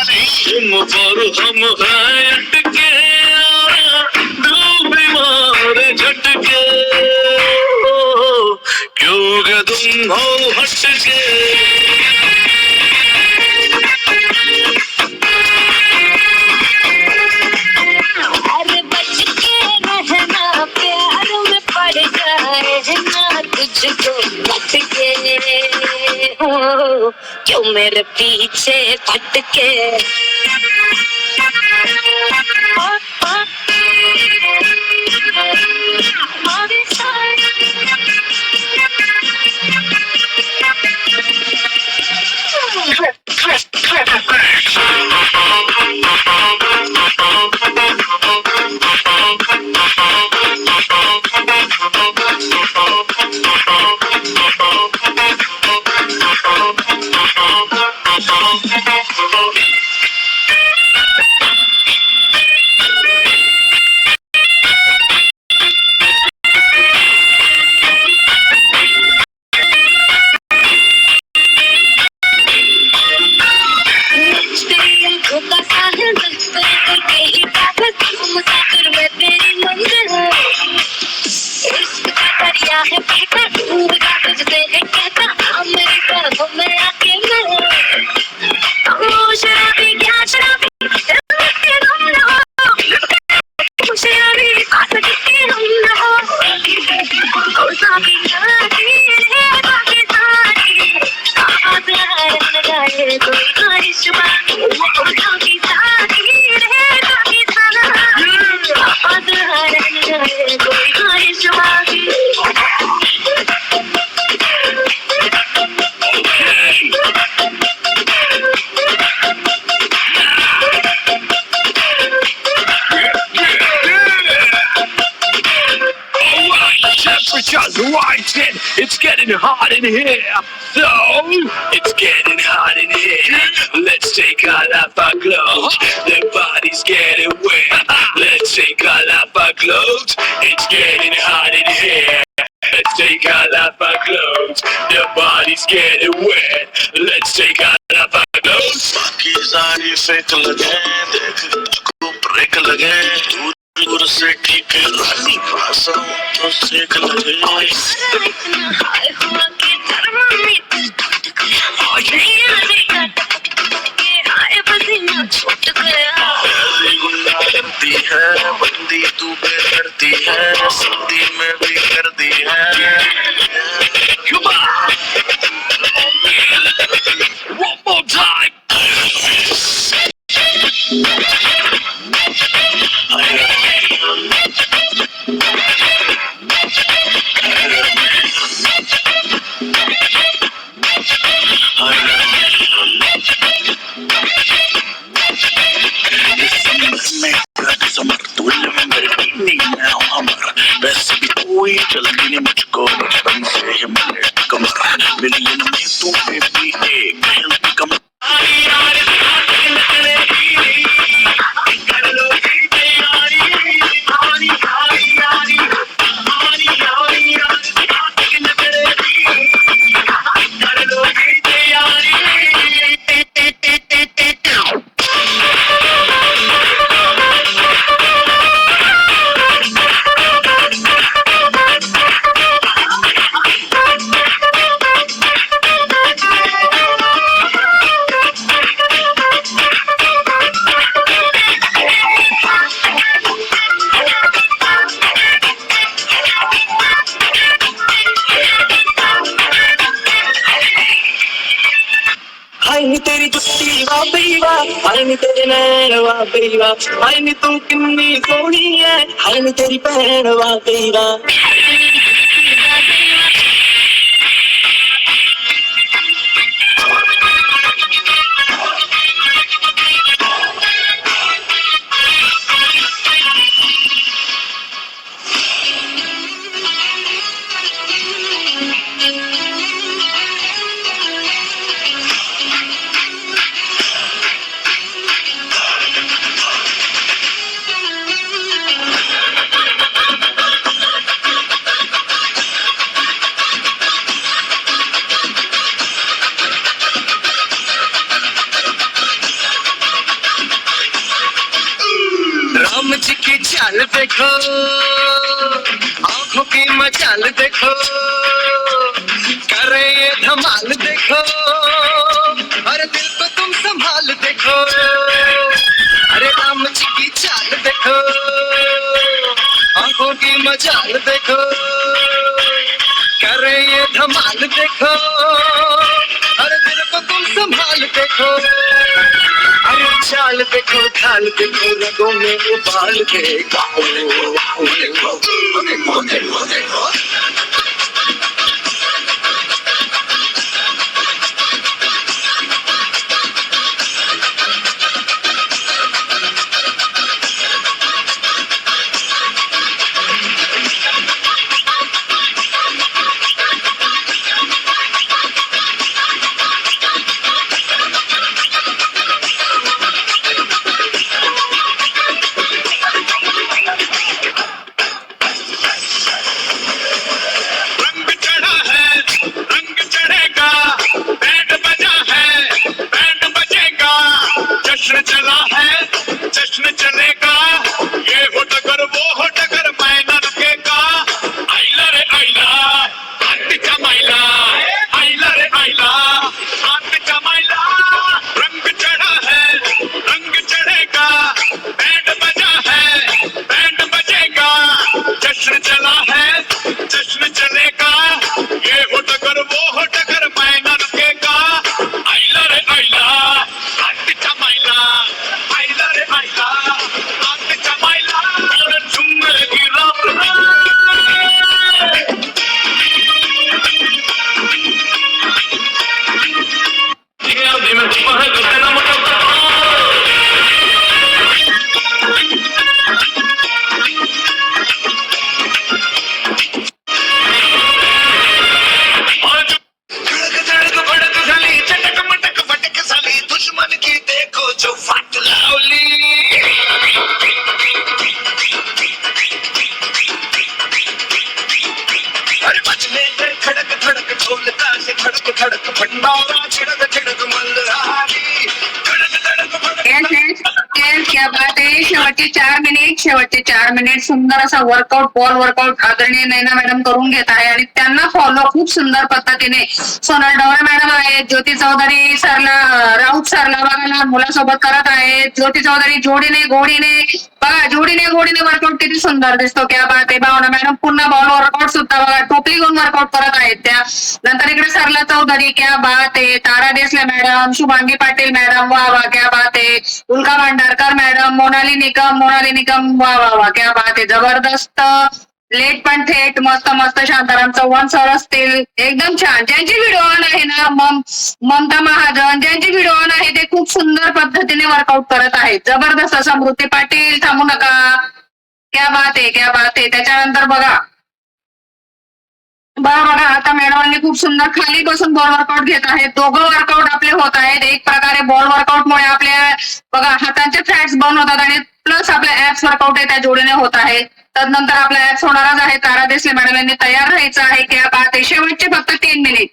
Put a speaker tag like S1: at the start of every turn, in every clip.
S1: तुम पर हम हैं अटके, दिल बीमार झटके, क्यों के तुम हो हटके।
S2: अरे बच के रहना, प्यार में पड़ जाए ना तुझको भटके हो, क्यों मेरे पीछे भटके। मुसाफिर में तेरी मंजिल, इश्क का दरिया है बहता, डूबेगा तुझसे है कहता, आ मेरी बाहों में आके मिल। ओ शराबी क्या शराबी, तेरे हम न हो, शराबी आसक्ति हम न हो। ओ साबी नाची रे बाकी सारी, आवाज़ न लगाए कोई ख्वाहिश बाकी। ओ साबी साकी रे बाकी सारी, आवाज़ न लगाए कोई ख्वाहिश बाकी।
S1: Temperature's rising, it's getting hot in here. So, it's getting hot in here. Let's take all off our clothes, the body's getting wet. Let's take all off our clothes, it's getting hot in here. Let's take all off our clothes, the body's getting wet. Let's take all off our clothes. बाकी सारी फेंक लगे, देख को break लगे, दूर से ठीक है रानी, आसा तो सेक लगे।
S2: हाय हुआ के थर्मामीटर टूट गया, हाय पसीना छूट गया।
S1: ऐसी गुंडा करती है, बंदी तू पे करती है, सर्दी में भी करती है। Come on! One more time! वैसे भी कोई जल्दी नहीं मुझको, बचपन से ही मिले कमर, मिलियन में तू भी एक हेल्थी कमर। हाय नी तेरी जुत्ती वाह बई वाह, हाय नी तेरे नैन वाह बई वाह, हाय नी तू किन्नी सोहनी है, हाय नी तेरी भैन वाह बई वाह। देखो, आंखों की मचाल देखो, करे ये धमाल देखो, अरे दिल को तुम संभाल देखो, अरे राम जी की चाल देखो, आंखों की मचाल देखो, करे ये धमाल देखो, अरे दिल को तुम संभाल देखो, अरे चाल देखो, ढाल देखो, रगों में उबाल देखो, देखो, देखो, देखो, देखो। जश्न चला है, जश्न चलेगा, ये हो टगर वो हो टगर, मैना रुकेगा, आइला रे आइला, आंटीचा माइला, आइला रे आइला, आंटीचा माइला, रंग चढ़ा है, रंग चढ़ेगा, बैंड बजा है, बैंड बजेगा, जश्न चला है, जश्न चलेगा, ये हो टगर वो हो टगर, मैना रुकेगा, आइला रे आइला, आंटीचा माइला, आइला रे आइला, आंटीचा माइला, और झुम्मर की रात है। धीमे धीमे तुम्हारे गले में मुझे धड़क धड़क भड़क झाली, चटक मटक फटक झाली, दुश्मन की देखो जो फाट लावली, अरे बजले ते खडक खडक ढोल ताशे खडक खडक भंडारा छिड़क छिड़क मल्हारी, धड़क धड़क भड़क
S2: क्या बात आहे. शेवटचे 4 मिनिट सुंदर असा वर्कआउट, बॉल वर्कआउट आदरणीय नैना मॅडम करून घेत आहे आणि त्यांना फॉलो खूप सुंदर पद्धतीने सोनल डवरे मॅडम आहेत, ज्योती चौधरी सरला, राऊत सरला बघा लहान मुलासोबत करत आहेत, ज्योती चौधरी जोडीने गोडीने बघा, जोडीने गोडीने वर्कआउट किती सुंदर दिसतो. क्या बात आहे. भावना मॅडम पुन्हा बॉल वर्कआउट सुद्धा बघा टोपली घेऊन वर्कआउट करत आहेत त्या. नंतर इकडे सरला चौधरी, क्या बात आहे. तारा देसले मॅडम, शुभांगी पाटील मॅडम, वा वा क्या बात आहे. उल्का भांडारकर मॅडम, मोनाली निकम वा वा वा क्या बात आहे. जबरदस्त, लेट पण थेट, मस्त मस्त. शांताराम चव्हाण सर असतील, एकदम छान. ज्यांची व्हिडिओ ऑन आहे ना, ममता महाजन, ज्यांची व्हिडिओ ऑन आहे ते खूप सुंदर पद्धतीने वर्कआउट करत आहेत. जबरदस्त. समृद्धी पाटील, थांबू नका, क्या बात आहे, क्या बात आहे. त्याच्यानंतर बघा बघा आता मॅडमांनी खूप सुंदर खाली बसून बॉल वर्कआउट घेत आहेत. दोघं वर्कआउट आपले होत आहेत. एक प्रकारे बॉल वर्कआउट मुळे आपल्या बघा हातांचे फॅट्स बर्न होतात आणि प्लस आपल्या ऍप्स वर्कआउट आहे त्या जोडीने होत आहेत. तदनंतर आपल्या ऍप्स होणारच आहे. तारा देसले मॅडम यांनी तयार राहायचं आहे. क्या बात आहे. शेवटचे फक्त 3 मिनिट.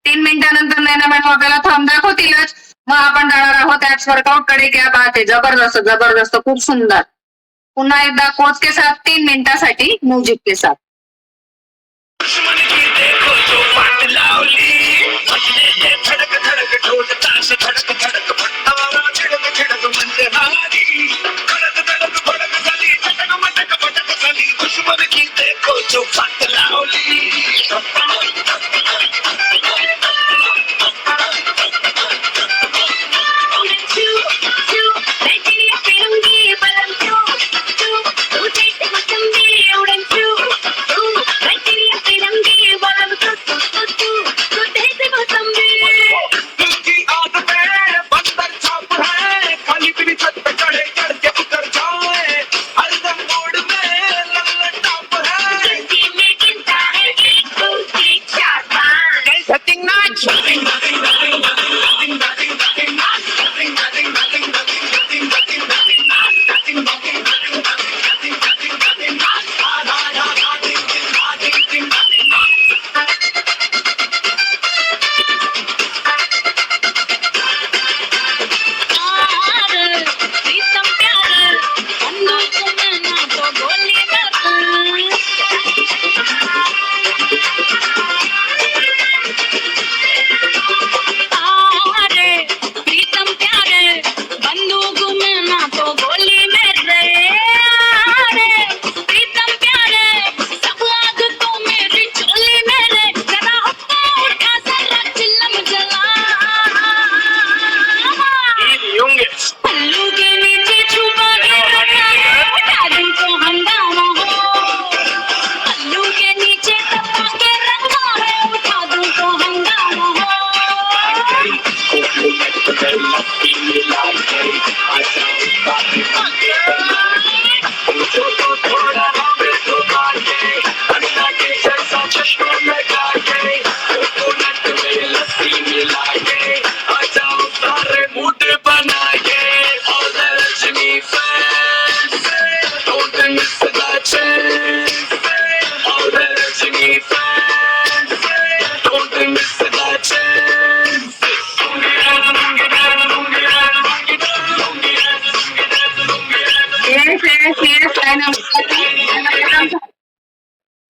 S2: 3 मिनिटानंतर नैना मॅडम आपल्याला थांब दाखवतीलच. मग आपण जाणार आहोत ऍप्स वर्कआउट कडे. क्या बात आहे. जबरदस्त जबरदस्त, खूप सुंदर. पुन्हा एकदा कोच के साथ 3 मिनिटासाठी म्युझिक के साथ.
S1: दुश्मन की देखो जो फाट लावली, बजले ते धड़क धड़क ढोल ताशे धड़क धड़क भंडारा छिड़क छिड़क मल्हारी, धड़क धड़क भड़क झाली, चटक मटक फटक झाली, दुश्मन की देखो जो फाट लावली.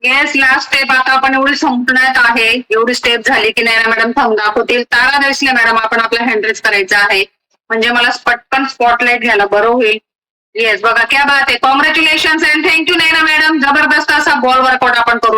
S3: येस, लास्ट स्टेप आता आपण एवढी संपण्यात आहे. एवढी स्टेप झाली की नैना मॅडम थंब दाखवतील. तारा देशले मॅडम आपण आपला हँड रेज करायचं आहे, म्हणजे मला पटकन स्पॉटलाइट घ्यायला बरं होईल. येस, बघा क्या बात आहे. Congratulation and thank you Naina madam. जबरदस्त असा बॉल वर्कआउट आपण करून